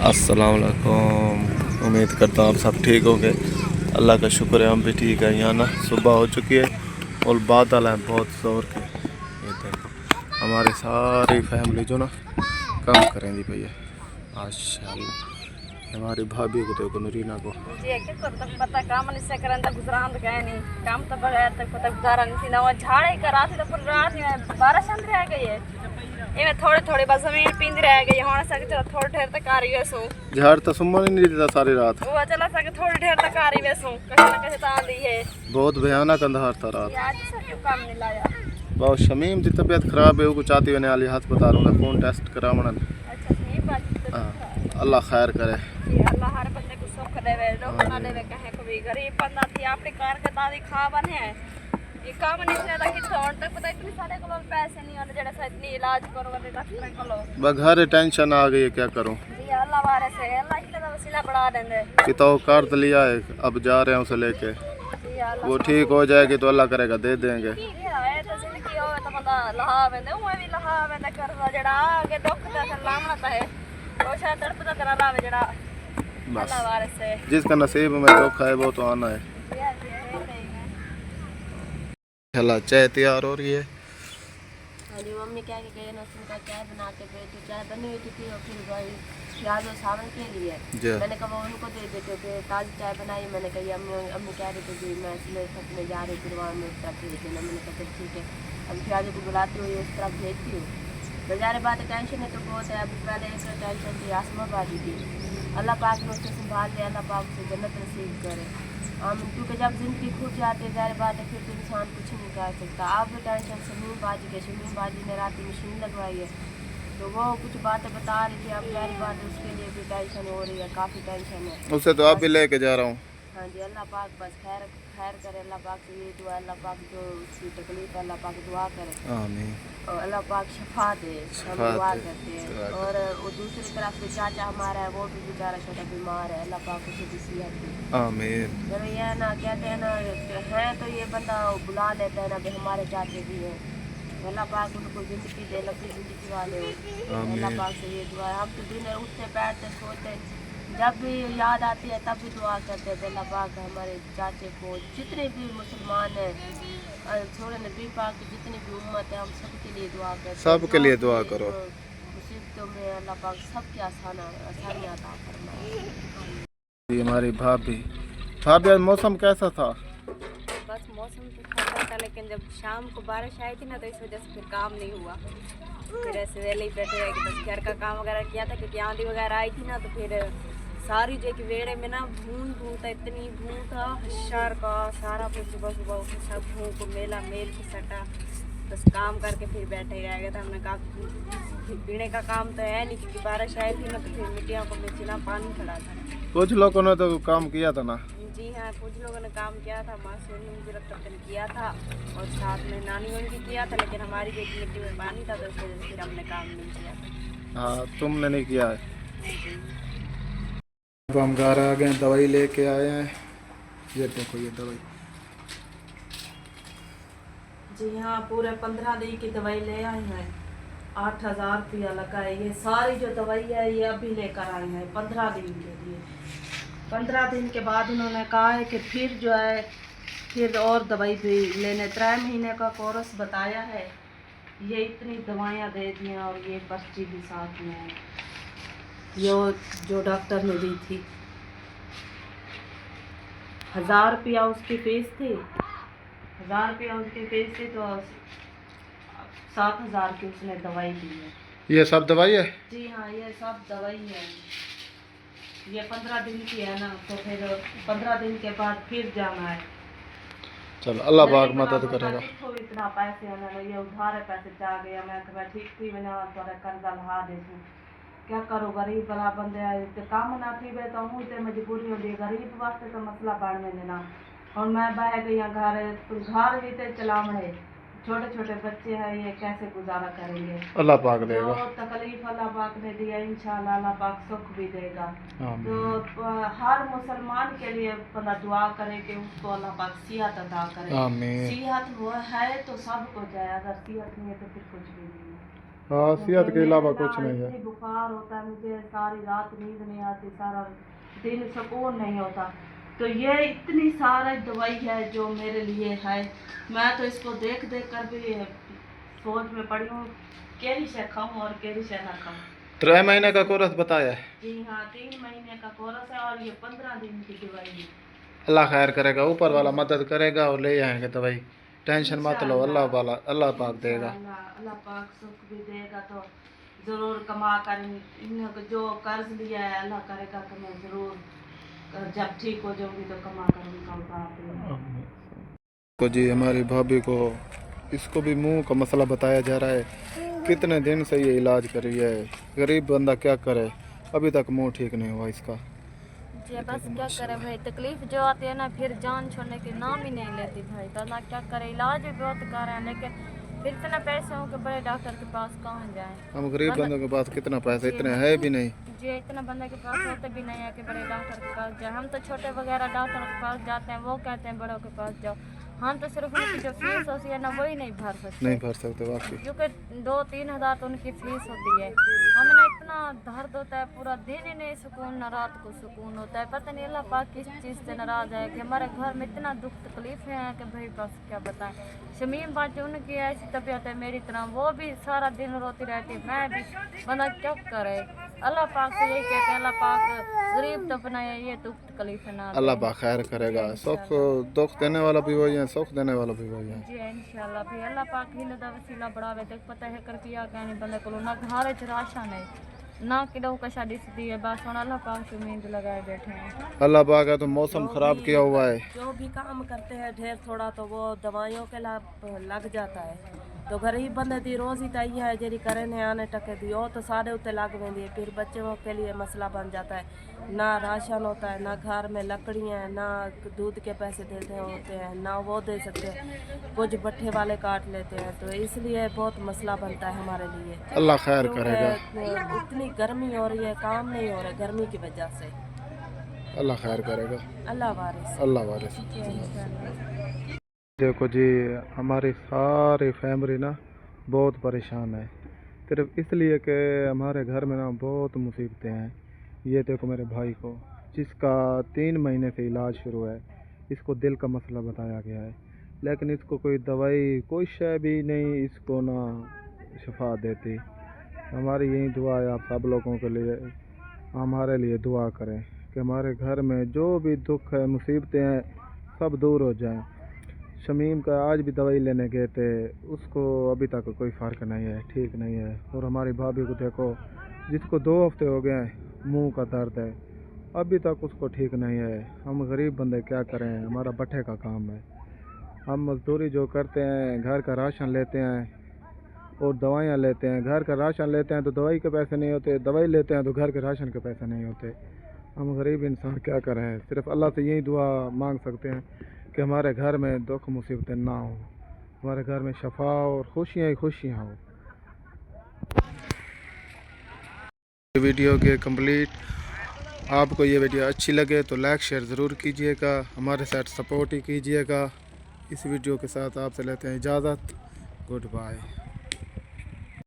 अस्सलाम वालेकुम। उम्मीद करता हूँ आप सब ठीक होंगे। अल्लाह का शुक्र है हम भी ठीक है। यहाँ ना सुबह हो चुकी है और बादल हैं बहुत ज़ोर के। ये देखो हमारी सारी फैमिली जो ना काम करेंगी भैया माशाल्लाह। हमारी भाभी को देखो नरीना को पता काम निश्चय करन त गुजरान त कहे नहीं काम तो बगैर तक पता गुजारा नहीं थी ना वो झाड़े करा थी तो पूरी रात में बारिश अंदर आ गई है। ये थोड़े थोड़े बस जमीन पिंद रह गई होने सके चलो थोड़े ढेर तक आ रही है सो झाड़ तो सुमन ही नहीं देता सारी रात। वो चला सके थोड़ी ढेर तक आ रही है सो कहीं ना कहीं तां दी है। बहुत भयानक अंधार था रात। आज से क्यों काम नहीं लाया। बहुत शमीम की तबीयत खराब है वो चाहती होने वाली अस्पताल में खून टेस्ट करावना। अच्छा सही बात। अल्लाह खैर करे। अल्लाह हर बंदे को सुख देवे दुख ना देवे कहे कोई गरीब बंदा थी अपनी कार के दादी खावन है ये काम नहीं ज्यादा कि होन तक पता इतने सारे को पैसे नहीं होने जेड़ा सा इतनी इलाज करो वाले डॉक्टर को बस घर टेंशन आ गई है क्या करूं। जी अल्लाह वारे से अल्लाह ही का वसीला बढ़ा देंगे कि तो कर तो लिया है अब जा रहे हैं उसे लेके वो ठीक हो जाएगी तो अल्लाह करेगा दे देंगे। है तो जिंदगी हो तो बंदा लहा वेंदे ओए भी लहा वेंदे करदा जेड़ा आगे दुख दा लामत है वो शायद तड़पदा तेरा लावे जेड़ा अल्लाह वारे से जिसका नसीब में धोखा है वो तो आना है। चला चाय तैयार हो रही है। अरे मम्मी क्या गए ना उनका चाय बना के दे तो चाय बनी हुई थी और फिर भाई प्याज और सावन के लिए मैंने कहा उनको दे देते थे ताज़ी चाय बनाई। मैंने कही अम्मी कह रही थी मैं इसलिए सपने जा रही थी वहाँ में उस तरफ भेज देना। मैंने कहा ठीक है अब प्याज को बुलाती हुई उस तरफ भेजती हूँ। बेचारे बात टेंशन है तो बहुत है। अभी पहले एक टेंशन थी आसमा बाजी की अल्लाह पाक ने उससे संभाल लिया। अल्लाह पाक से जन्नत नसीब करे क्योंकि जब ज़िंदगी खुद जाती है ज़ाहिर बात है फिर तो इंसान कुछ नहीं कर सकता। आप भी टेंशन शमीम बाजी के शमीम बाजी ने रात मशीन लगवाई है तो वो कुछ बातें बता रही थी। अब ज़ाहिर बात है उसके लिए भी टेंशन हो रही है काफ़ी टेंशन है उससे तो आप भी लेके जा रहा हूँ। हाँ जी अल्लाह पाक बस खैर खैर करे। अल्लाह पाक से ये दुआ अल्लाह पाक जो उसकी तकलीफ है अल्लाह पाक दुआ करे आमीन और अल्लाह पाक शफा दे हम दुआ करते हैं। और वो दूसरी तरफ से चाचा हमारा है वो भी बेचारा छोटा बीमार है अल्लाह पाक उसे भी सेहत दे आमीन। जब ये ना कहते हैं ना है तो ये बंदा बुला लेता है ना भी हमारे चाचे भी हैं अल्लाह पाक उनको ज़िंदगी दे लंबी ज़िंदगी वाले हो। अल्लाह पाक से ये दुआ है। हम तो दिन उठते बैठते सोते जब भी याद आती है तब भी दुआ करते हैं अल्लाह पाक हमारे चाचे को जितने भी मुसलमान हैं थोड़े नबी पाक की जितनी भी उम्मत है हम सबके लिए दुआ करते हैं। सबके लिए दुआ करो मुसीबतों में अल्लाह पाक सबकी आसानियाँ अता फरमाए। हमारी भाभी आज मौसम कैसा था। बस मौसम तो ठंडा था लेकिन जब शाम को बारिश आई थी ना तो इस वजह से फिर काम नहीं हुआ। फिर ऐसे वेले ही बैठे रहे कि बस घर का काम वगैरह किया था क्योंकि आंधी वगैरह आई थी ना तो फिर सारी जो कि वेड़े में ना भून था इतनी भून था हशार का सारा फिर सुबह सुबह उठे सब भून को मेला मेल की सटा बस काम करके फिर बैठे रह गए थे। हमने कहा पीने का काम तो है नहीं क्योंकि बारिश आई थी ना तो फिर मिट्टियों को बेचना पानी खड़ा था। कुछ लोगों ने तो काम किया था ना। जी हाँ कुछ लोगों ने काम किया था मासूम ने मुझे लगता है किया था और साथ में नानी ने भी किया था लेकिन हमारी जो मिट्टी में पानी था तो उस वजह से फिर हमने काम नहीं किया। हाँ तुमने नहीं किया है। अब हम घर आ गए दवाई लेके आए हैं। ये देखो ये दवाई जी हाँ पूरे 15 दिन की दवाई ले आए हैं 8,000 रुपया लगा है। ये सारी जो दवाई है ये अभी लेकर आए हैं 15 दिन के लिए। 15 दिन के बाद उन्होंने कहा है कि फिर जो है फिर और दवाई भी लेने 3 महीने का कोर्स बताया है। ये इतनी दवाइयाँ दे दी हैं और ये पर्ची भी साथ में है जो डॉक्टर ने दी थी। 1,000 रुपया उसकी फीस थी 1,000 रुपया उसकी फीस थी तो 7,000 की उसने दवाई दी है। ये सब दवाई है। जी हाँ ये सब दवाई है। ये 15 दिन की है ना तो फिर 15 दिन के बाद फिर जाना है। चलो अल्लाह पाक मदद करेगा। तो इतना पैसे उन्होंने ये उधार पैसे जा गया मैं ठीक थी बना थोड़ा कर्जा लहा दे क्या करो गरीब भला बंदे तो काम ना थी वे तो हूँ तो मजबूरी होती है गरीब वास्ते तो मसला बढ़ने देना और मैं बह गई घर भी तो चलावने छोटे छोटे बच्चे हैं ये कैसे गुजारा करेंगे। अल्लाह पाक देगा तो तकलीफ अल्लाह पाक ने दिया इंशाल्लाह अल्लाह पाक सुख भी देगा। तो हर मुसलमान के लिए बंदा दुआ करे कि उसको अल्लाह पाक सेहत अता करे। सेहत वो है तो सब कुछ है अगर सेहत नहीं है तो फिर कुछ भी नहीं है। हाँ, सेहत के अलावा कुछ नहीं है। इतनी बुखार होता है मुझे, सारी रात नींद नहीं आती, सारा दिन सुकून नहीं होता। तो ये इतनी सारी दवाई है जो मेरे लिए है। मैं तो इसको देख देख कर भी सोच में पड़ी हूँ केरी से खाऊं और केरी से ना खाऊं। 3 महीने का कोर्स बताया है। जी हाँ, 3 महीने का कोर्स है और ये 15 दिन की दवाई है। अल्लाह खैर करेगा, ऊपर वाला मदद करेगा और ले आएंगे दवाई। टेंशन मत लो, अल्लाह पाक देगा। अल्लाह पाक सुख भी देगा तो जरूर कमा कर इन्हें जो कर्ज लिया है अल्लाह करेगा कि मैं जरूर जब ठीक हो जाऊंगी तो कमा कर उनका उतार को जी हमारी भाभी को इसको भी मुंह का मसला बताया जा रहा है। कितने दिन से ये इलाज कर रही है, गरीब बंदा क्या करे, अभी तक मुंह ठीक नहीं हुआ इसका। जी बस क्या करे भाई, तकलीफ जो आती है ना फिर जान छोड़ने के नाम ही नहीं लेती भाई। तो अल्लाह क्या करे, इलाज भी बहुत कर रहे हैं लेकिन फिर इतना पैसे हो कि बड़े डॉक्टर के पास कहाँ जाएं। हम गरीब बंदों के पास कितना पैसा, इतने है भी नहीं जी, इतना बंदे के पास होते भी नहीं है कि बड़े डॉक्टर के पास जाए। हम तो छोटे वगैरह डॉक्टर के पास जाते हैं, वो कहते हैं बड़ों के पास जाओ। हम तो सिर्फ उनकी जो फीस होती है ना वही नहीं भर सकते वाकई। क्योंकि 2-3 हज़ार तो उनकी फीस होती है। हमें ना इतना दर्द होता है, पूरा दिन ही नहीं सुकून, ना रात को सुकून होता है। पता नहीं अल्लाह पाक किस चीज़ से नाराज़ है कि हमारे घर में इतना दुख तकलीफ है कि भाई बस क्या बताएं। शमीम बात उनकी ऐसी तबीयत है मेरी तरह, वो भी सारा दिन रोती रहती है, मैं भी बंदा क्या करे। अल्लाह पाक से यही कहते हैं, अल्लाह पाक गरीब तो बनाए, ये दुख तकलीफ ना अल्लाह पाक खैर करेगा। सुख दुख देने वाला भी वही है, सुख देने वाला भी वही है। जी इंशाल्लाह भी अल्लाह पाक ही लदा वसीला बढ़ावे। देख पता है कर किया कहने बंदे को ना घर च राशन है ना किलो का शादी सी है, बस हम अल्लाह पाक से उम्मीद लगाए बैठे हैं। अल्लाह पाक है तो मौसम खराब किया हुआ है, जो भी काम करते हैं ढेर थोड़ा तो वो दवाइयों के लग जाता है। तो गरीब बंदे दी रोज ही तई है जी करे ने आने टके दी वो तो सारे उत्ते लग वेंदी है। फिर बच्चों के लिए मसला बन जाता है, ना राशन होता है, ना घर में लकड़ियाँ हैं, ना दूध के पैसे देते होते हैं, ना वो दे सकते हैं, कुछ भट्ठे वाले काट लेते हैं। तो इसलिए बहुत मसला बनता है हमारे लिए। अल्लाह खैर करेगा। इतनी गर्मी हो रही है, काम नहीं हो रहे गर्मी की वजह से। अल्लाह खैर करेगा। अल्लाह वारिस। अल्लाह वारिस। देखो जी हमारी सारी फैमिली ना बहुत परेशान है, सिर्फ इसलिए कि हमारे घर में ना बहुत मुसीबतें हैं। ये देखो मेरे भाई को जिसका 3 महीने से इलाज शुरू है, इसको दिल का मसला बताया गया है, लेकिन इसको कोई दवाई कोई शय भी नहीं इसको ना शिफा देती। हमारी यही दुआ है आप सब लोगों के लिए, हमारे लिए दुआ करें कि हमारे घर में जो भी दुख है मुसीबतें हैं सब दूर हो जाएं। शमीम का आज भी दवाई लेने गए थे, उसको अभी तक कोई फ़र्क नहीं है, ठीक नहीं है। और हमारी भाभी को देखो जिसको 2 हफ्ते हो गए हैं मुंह का दर्द है, अभी तक उसको ठीक नहीं है। हम गरीब बंदे क्या करें, हमारा भट्ठे का काम है, हम मजदूरी जो करते हैं, घर का राशन लेते हैं और दवाइयाँ लेते हैं। घर का राशन लेते हैं तो दवाई के पैसे नहीं होते, दवाई लेते हैं तो घर के राशन के पैसे नहीं होते। हम गरीब इंसान क्या करें, सिर्फ अल्लाह से यही दुआ मांग सकते हैं कि हमारे घर में दुख मुसीबतें ना हो, हमारे घर में शफा और खुशियाँ ही खुशियाँ हो। वीडियो के कंप्लीट, आपको ये वीडियो अच्छी लगे तो लाइक शेयर ज़रूर कीजिएगा, हमारे साथ सपोर्ट ही कीजिएगा। इस वीडियो के साथ आपसे लेते हैं इजाज़त, गुड बाय।